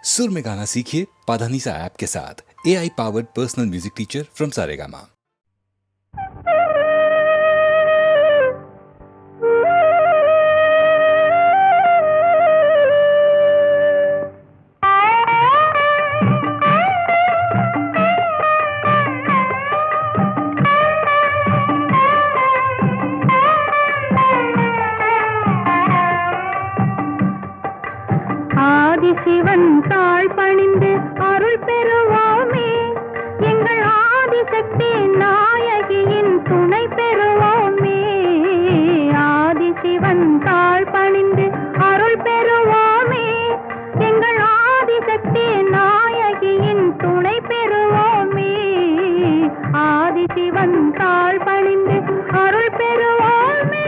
सुर में गाना सीखिए पाधानीसा ऐप के साथ। AI powered personal music teacher from Saregama. Sivan தாழ் பணிந்து அருள் பெறுவோமே, எங்கள் ஆதிசக்தி நாயகியின் துணை பெறுவோமே. ஆதிசிவன் தாழ் பணிந்து அருள் பெறுவோமே, எங்கள் ஆதிசக்தி நாயகியின் துணை பெறுவோமே. ஆதிசிவன் தாழ் பணிந்து அருள் பெறுவோமே.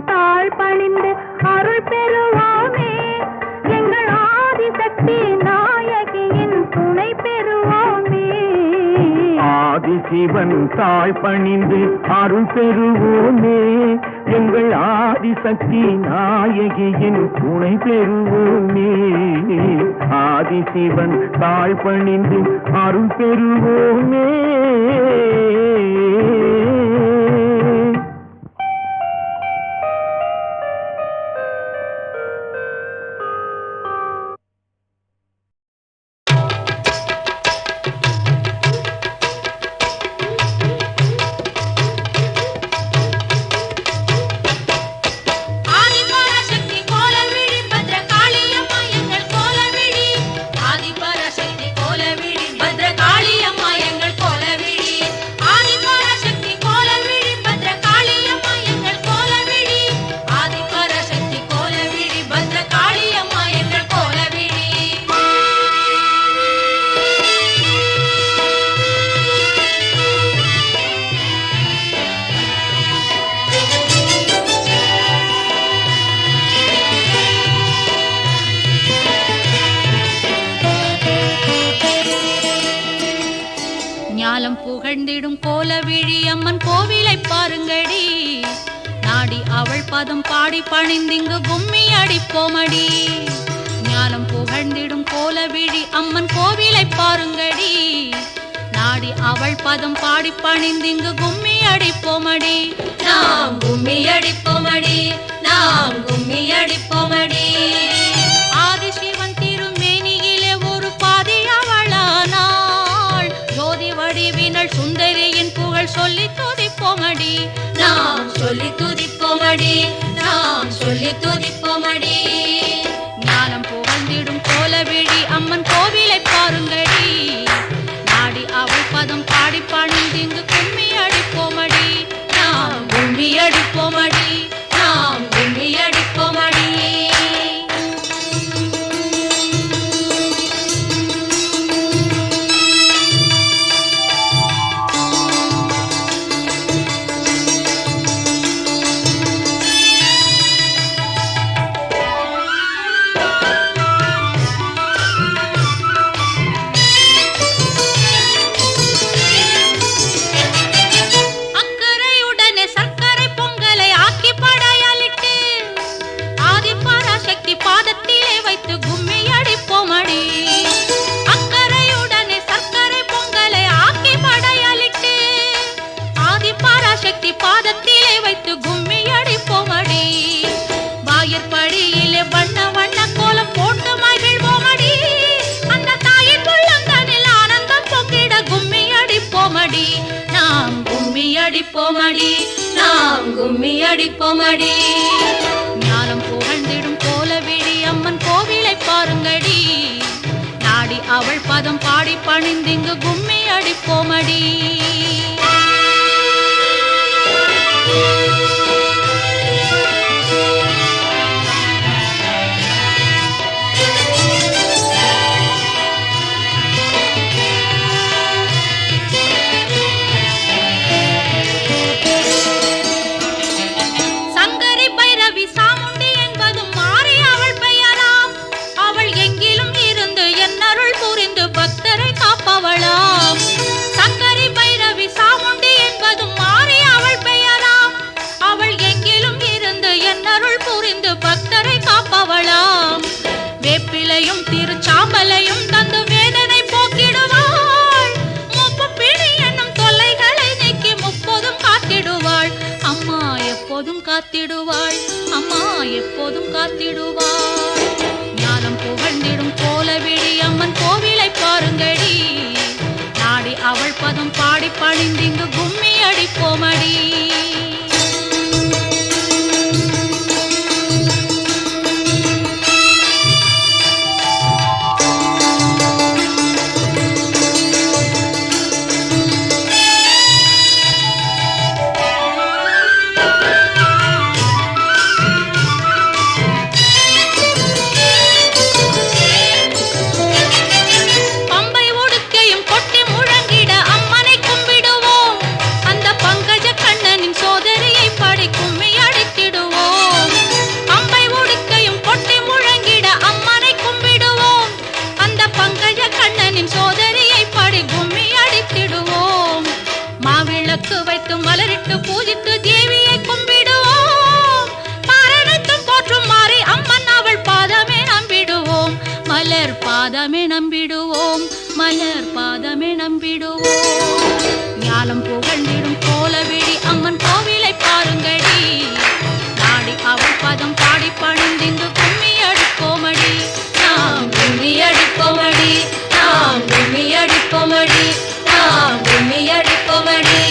தாழ் பணிந்து அருள் பெறுவோமே, எங்கள் ஆதிசக்தி நாயகியின் துணை பெறுவோமே. ஆதிசிவன் தாழ் பணிந்து அருள் பெறுவோமே, எங்கள் ஆதிசக்தி நாயகியின் துணை பெறுவோமே. ஆதிசிவன் தாழ் பணிந்து அருள் பெறுவோமே. ஞாலம் புகழ்ந்திடும் கோலவிழி அம்மன் கோவிலை பாருங்கடி, நாடி அவள் பதம் பாடி பணிந்திங்கு கும்மி அடிப்போமடி. ஞாலம் புகழ்ந்திடும் கோலவிழி அம்மன் கோவிலை பாருங்கடி, நாடி அவள் பதம் பாடி பணிந்திங்கு கும்மி அடிப்போமடி. நாம் கும்மி அடிப்போமடி, நாம் கும்மி அடிப்போமடி. ஆதிசிவன் திருமேனியிலே ஒரு பாதி அவளானாள், ஜோதி வடிவினள் சுந்தரியின் புகழ் சொல்லி துதிப்போமடி. நாம் சொல்லி துதிப்போமடி, நாம் சொல்லி துதிப்போமடி. ஞானம் புகழ்ந்திடும் கோலவிழி அம்மன் கோவிலை பாருங்கடி, நாடி அவள் பதம் பாடி பணிந்திங்கு கும்மி அடிப்போமடி. நாம் கும்மி அடிப்போமடி, நாம் கும்மி அடிப்போமடி. அடிப்போமடி நாம் கும்மி அடிப்போமடி ஞானம் புகழ்ந்திடும் கோலவிழி அம்மன் கோவிலை பாருங்கடி நாடி அவள் பதம் பாடி பணிந்திங்கு கும்மி அடிப்போமடி திருச்சாம்பலையும் தந்து வேதனை போக்கிடுவாள் மூப்பு பிடி என்னும் தொல்லைகளை நீக்கி முப்போதும் காத்திடுவாள் அம்மா எப்போதும் காத்திடுவாள் அம்மா எப்போதும் காத்திடுவாள் ஞானம் புகழ்ந்திடும் கோலவிழி அம்மன் கோவிலை பாருங்கடி நாடி அவள் பதம் பாடி பணிந்திங்கு கும்மி அடிப்போமடி வைத்து மலரிட்டு பூஜித்து தேவியை கும்பிடுவோம் பாரணைத்தும் போற்றும் மாறி அம்மன் அவள் பாதமே நம்பிடுவோம் மலர் பாதமே நம்பிடுவோம் மலர் பாதமே நம்பிடுவோம் ஞானம் புகழ்ந்திடும் கோலவிழி அம்மன் கோவிலை பாருங்கடி நாடி அவள் பதம் பாடி பணிந்திங்கு கும்மி அடிப்போமடி நாம் கும்மி அடிப்போமடி நாம் கும்மி அடிப்போமடி நாம் கும்மி அடிப்போமடி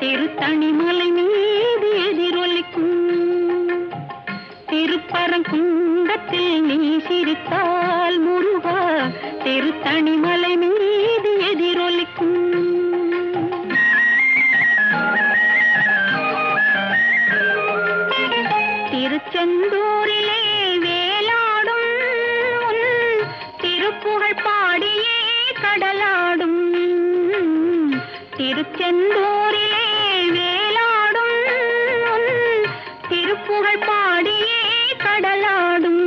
திருத்தணிமலை மீது எதிரொலிக்கும். திருப்பரங்குன்றத்தில் நீ சிரித்தால் முருகா திருத்தணிமலை மீது எதிரொலிக்கும். திருச்செந்தூரிலே வேலாடும் உன் திருப்புகழ் பாடியே கடலாடும். திருச்செந்தூரிலே வேலாடும் உன் திருப்புகழ் பாடியே கடலாடும்.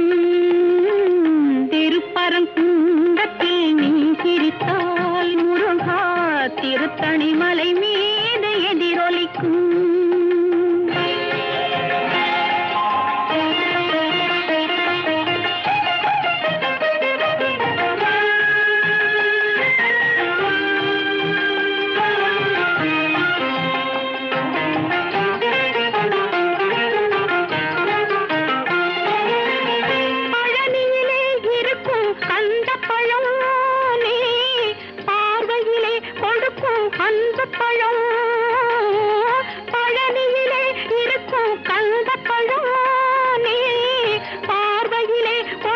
திருப்பரங்குன்றத்தில் நீ சிரித்தால் முருகா திருத்தணிமலை மீது எதிரொலிக்கும். பழனியிலே இருக்கும் கந்தப்பழம் நீ பார்வையிலே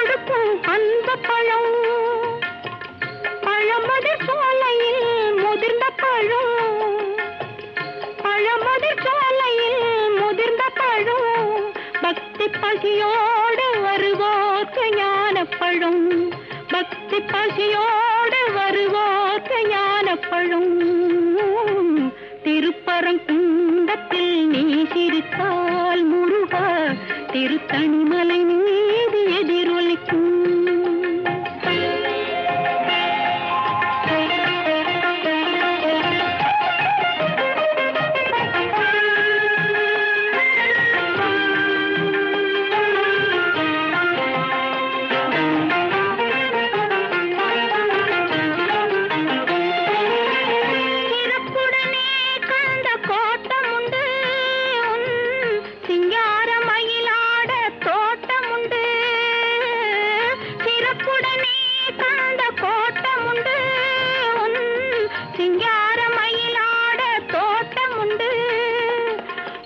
கொடுக்கும் அந்த பழம். பழமதிர் சோலையில் முதிர்ந்த பழம். பழமதிர் சோலையில் முதிர்ந்த பழம். பக்தி பசியோடு வருவோர்க்கு ஞான பழம். பக்தி பசியோடு வருவோர்க்கு ஞான பழம். திருப்பரங்குன்றத்தில் நீ சிரித்தால் முருகா திருத்தணிமலை மீது எதிரொலிக்கும்.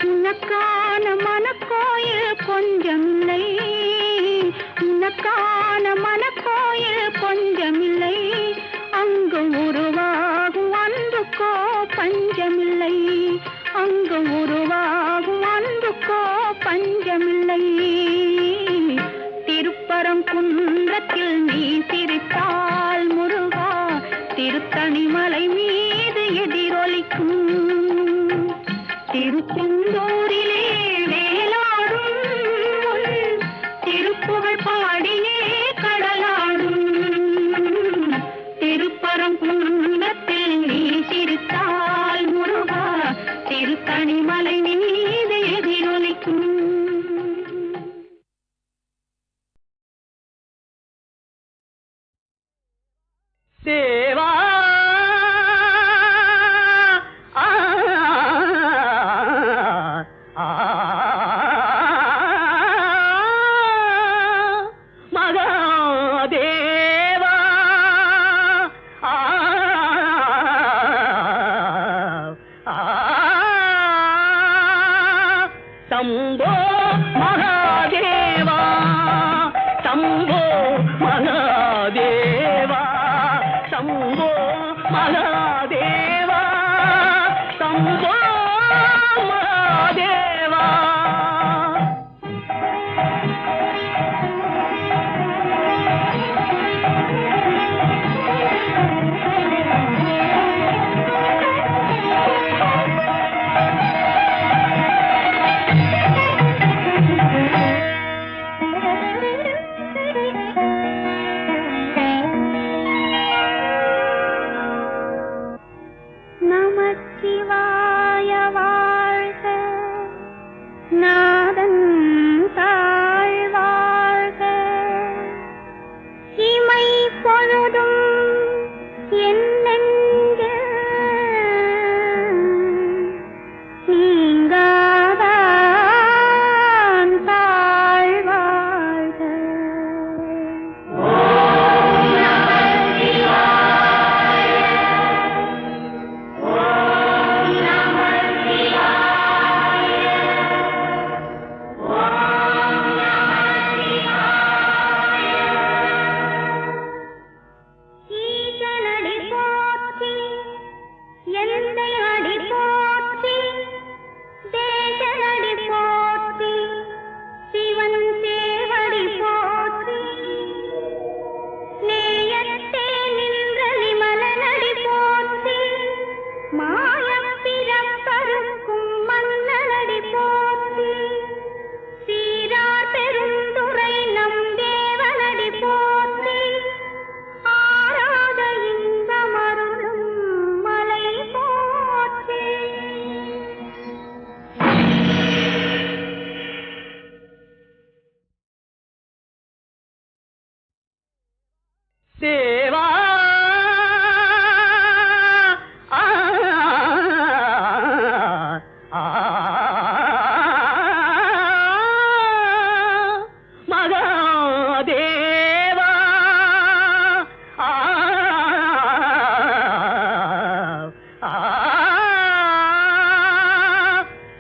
உனக்கான மனக்கோயில் கொஞ்சமில்லை. உனக்கான மனக்கோயில் கொஞ்சமில்லை. அங்கு உருவாகும் அன்புக்கோ பஞ்சமில்லை. அங்கு உருவாகும் அன்புக்கோ பஞ்சமில்லை. திருப்பரங்குன்றத்தில் நீ சிரித்தால் முருகா திருத்தணிமலை மீது எதிரொலிக்கும். திருச்செந்தூரிலே வேலாடும் உன் திருப்புகழ் பாடியே கடலாடும். திருப்பரங்குன்றத்தில் நீ சிரித்தால் முருகா திருத்தணிமலை மீது எதிரொலிக்கும். தேவா மகாதேவா சம்போ மகாதேவா சம்போ மகாதேவா சம்போ மகாதேவா சம்போ மகாதேவா.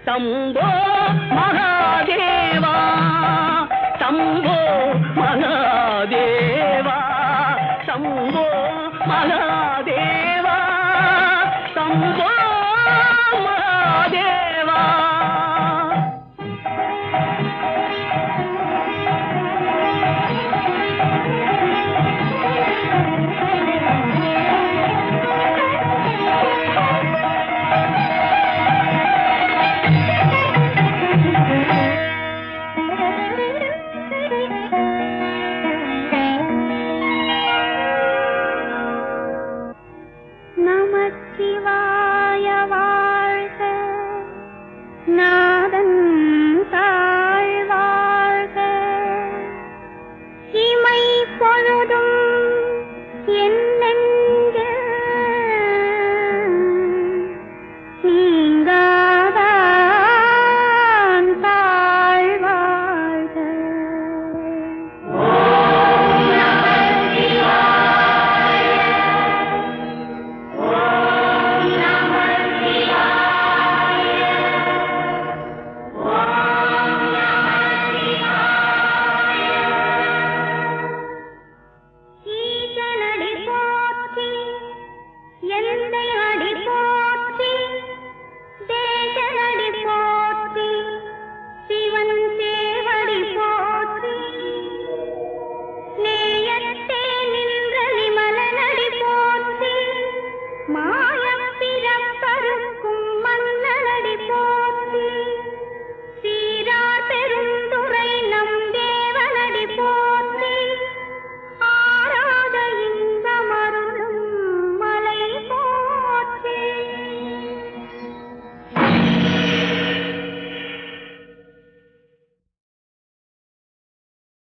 சம்போ மகாதேவா சம்போ மகாதேவா சம்போ மகாதேவா சம்போ மகாதேவா நமச்சிவாய வாழ்க.